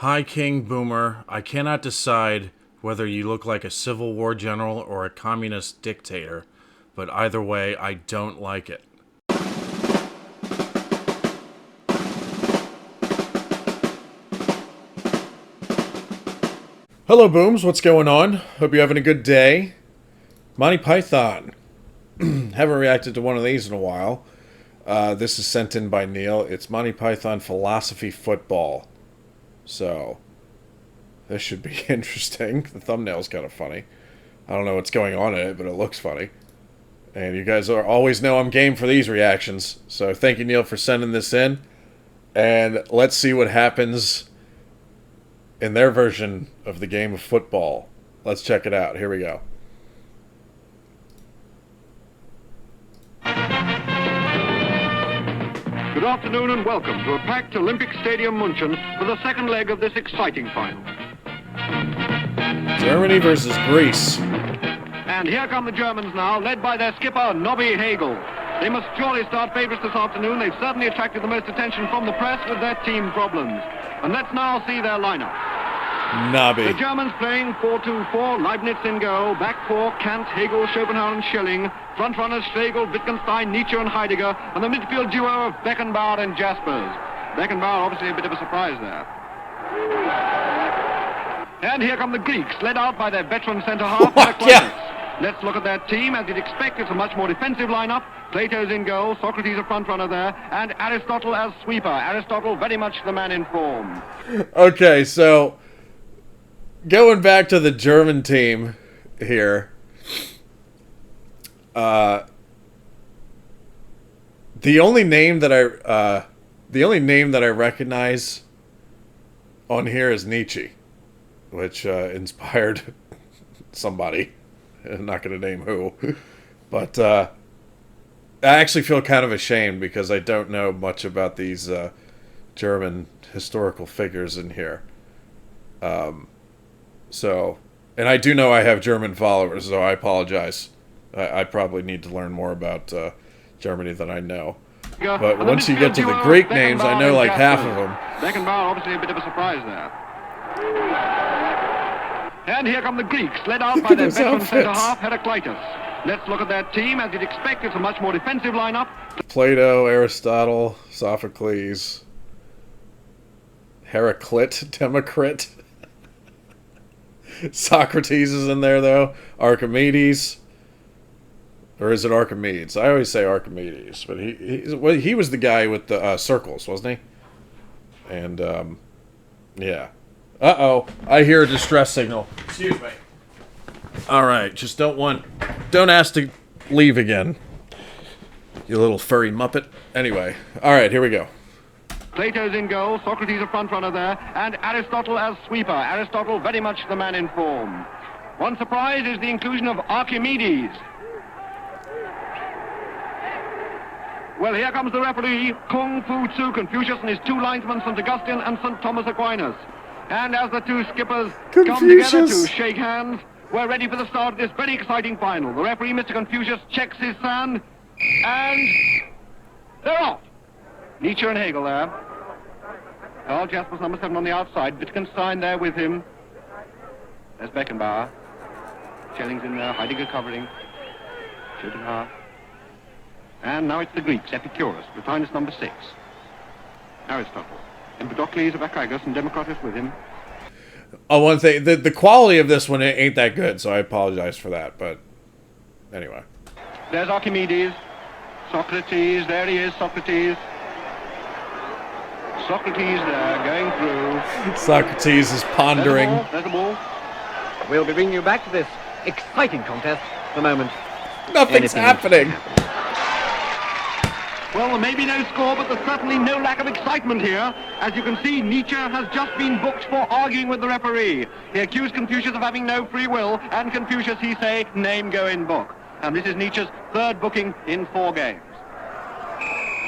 Hi, King Boomer. I cannot decide whether you look like a Civil War general or a communist dictator, but either way, I don't like it. Hello, Booms. What's going on? Hope you're having a good day. Monty Python. Haven't reacted to one of these in a while. This is sent in by Neil. It's Monty Python Philosophy Football. So, this should be interesting. The thumbnail's kind of funny. I don't know what's going on in it, but it looks funny. And you guys always know I'm game for these reactions. So thank you, Neil, for sending this in. And let's see what happens in their version of the game of football. Let's check it out. Here we go. Good afternoon and welcome to a packed Olympic Stadium München for the second leg of this exciting final. Germany versus Greece. And here come the Germans now, led by their skipper, Nobby Hagel. They must surely start favourites this afternoon. They've certainly attracted the most attention from the press with their team problems. And let's now see their lineup. Nobby. The Germans playing 4-2-4, Leibniz in goal, back four, Kant, Hegel, Schopenhauer and Schelling, front runners Schlegel, Wittgenstein, Nietzsche and Heidegger, and the midfield duo of Beckenbauer and Jaspers. Beckenbauer obviously a bit of a surprise there. And here come the Greeks, led out by their veteran centre-half, Yeah. Let's look at their team. As you'd expect, it's a much more defensive lineup. Plato's in goal, Socrates a front runner there, and Aristotle as sweeper. Aristotle very much the man in form. Okay, so going back to the German team here, the only name that I recognize on here is Nietzsche, which inspired somebody. I'm not going to name who, but I actually feel kind of ashamed because I don't know much about these German historical figures in here. So, and I do know I have German followers, so I apologize. I probably need to learn more about Germany than I know. But once you get to the Greek names, I know like half of them. Beckenbauer obviously a bit of a surprise there. And here come the Greeks, led out by their veteran centre-half, Heraclitus. Let's look at their team. As you'd expect, it's a much more defensive lineup. Plato, Aristotle, Sophocles, Heraclit, Democrit. Socrates is in there, though. Archimedes. Or is it Archimedes? I always say Archimedes. But he was the guy with the circles, wasn't he? And, yeah. Uh-oh. I hear a distress signal. Excuse me. Alright, just don't ask to leave again. You little furry muppet. Anyway. Alright, here we go. Plato's in goal, Socrates a front runner there, and Aristotle as sweeper. Aristotle very much the man in form. One surprise is the inclusion of Archimedes. Well, here comes the referee, Kung Fu Tzu Confucius and his two linesmen, St. Augustine and St. Thomas Aquinas. And as the two skippers come together to shake hands, we're ready for the start of this very exciting final. The referee, Mr. Confucius, checks his sand, and they're off. Nietzsche and Hegel there. Karl Jaspers, number 7 on the outside. Wittgenstein there with him. There's Beckenbauer. Schelling's in there, Heidegger covering. Schopenhauer. And now it's the Greeks, Epicurus, Plotinus number 6. Aristotle. Empedocles of Archegos and Democritus with him. Oh, one thing, the quality of this one ain't that good, so I apologize for that, but anyway. There's Archimedes. Socrates, there he is, Socrates. Socrates there, going through. Socrates is pondering. There's the ball. We'll be bringing you back to this exciting contest the moment Nothing's happening. Well, there may be no score, but there's certainly no lack of excitement here. As you can see, Nietzsche has just been booked for arguing with the referee. He accused Confucius of having no free will, and Confucius, he say, name go in book. And this is Nietzsche's third booking in 4 games.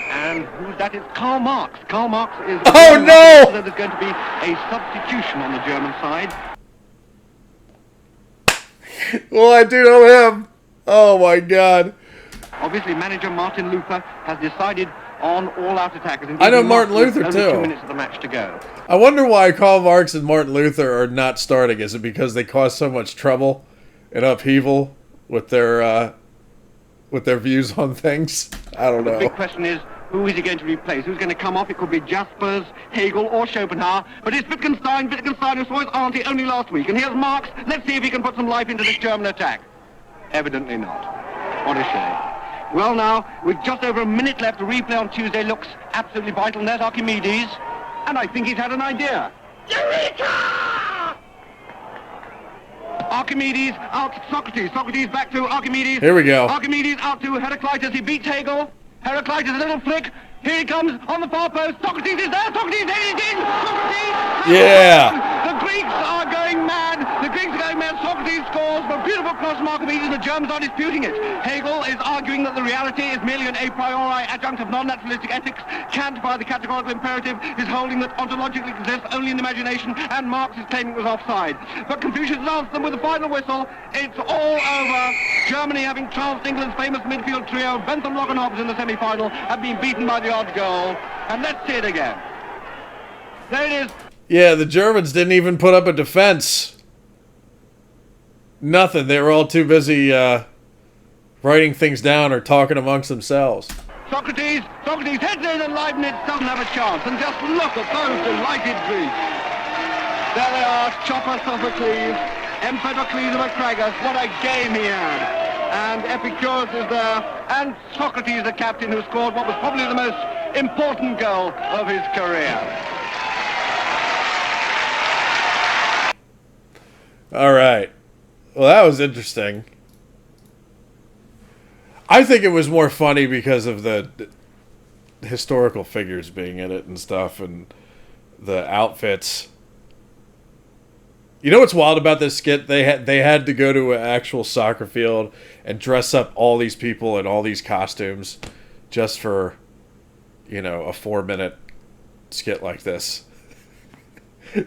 And who's that? It's Karl Marx. Karl Marx is... Oh, no! So there's going to be a substitution on the German side. Well, I do know him. Oh, my God. Obviously, manager Martin Luther has decided on all-out attackers. Indeed, I know he Martin marched with Luther, only too. 2 minutes of the match to go. I wonder why Karl Marx and Martin Luther are not starting. Is it because they cause so much trouble and upheaval with their views on things? I don't The know. big question is, who is he going to replace? Who's going to come off? It could be Jaspers, Hegel, or Schopenhauer. But it's Wittgenstein who saw his auntie only last week. And here's Marx. Let's see if he can put some life into this German attack. Evidently not. What a shame. Well now, with just over a minute left, the replay on Tuesday looks absolutely vital. And there's Archimedes. And I think he's had an idea. Eureka! Archimedes out Socrates. Socrates back to Archimedes. Here we go. Archimedes out to Heraclitus. He beats Hegel. Heraclitus, a little flick. Here he comes on the far post. Socrates is there. Socrates, there he is. Socrates. Yeah. The Greeks are going mad. The Greeks are going mad. Socrates scores for a beautiful cross from Archimedes. The Germans are disputing it. Hegel is arguing that the reality is merely an a priori adjunct of non-naturalistic ethics. Kant, by the categorical imperative, is holding that ontologically exists only in the imagination, and Marx is claiming it was offside. But Confucius answers them with a final whistle. It's all over. Germany, having trounced England's famous midfield trio, Bentham, Lock and Hobbs in the semi-final, have been beaten by the odd goal. And let's see it again. There it is. Yeah, the Germans didn't even put up a defense. Nothing. They were all too busy writing things down or talking amongst themselves. Socrates heads in, and Leibniz doesn't have a chance. And just look at those delighted Greeks. There they are, Chopper Sophocles, Empedocles of Acragas. What a game he had. And Epicurus is there, and Socrates, the captain, who scored what was probably the most important goal of his career. All right. Well, that was interesting. I think it was more funny because of the historical figures being in it and stuff, and the outfits. You know what's wild about this skit? They had to go to an actual soccer field and dress up all these people in all these costumes just for, a 4-minute skit like this.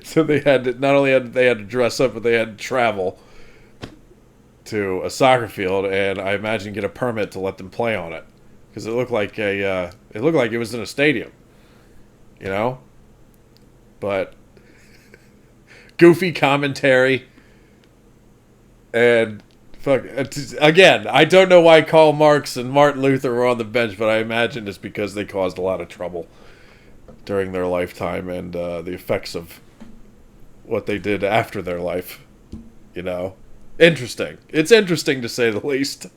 So they had to, not only had they had to dress up, but they had to travel to a soccer field, and I imagine get a permit to let them play on it, because it looked like it was in a stadium, But goofy commentary, and again, I don't know why Karl Marx and Martin Luther were on the bench, but I imagine it's because they caused a lot of trouble during their lifetime, and the effects of what they did after their life, Interesting. It's interesting to say the least.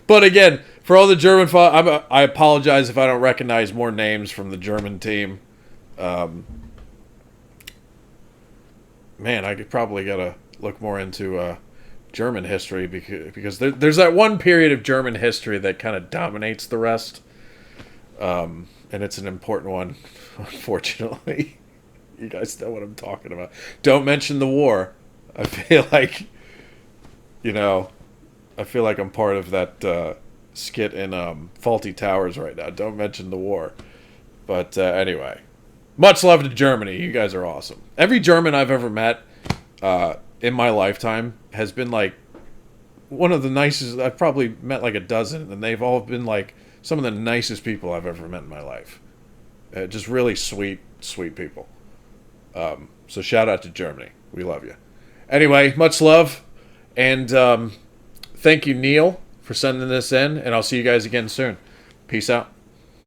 But again, for all the German I apologize if I don't recognize more names from the German team. Man, I could probably gotta look more into German history, because there's that one period of German history that kind of dominates the rest, and it's an important one, unfortunately. You guys know what I'm talking about. Don't mention the war. I feel like, I'm part of that skit in Faulty Towers right now. Don't mention the war. But anyway, much love to Germany. You guys are awesome. Every German I've ever met in my lifetime has been like one of the nicest. I've probably met like a dozen, and they've all been like some of the nicest people I've ever met in my life. Just really sweet people. So shout out to Germany. We love you. Anyway, much love. And thank you, Neil, for sending this in. And I'll see you guys again soon. Peace out.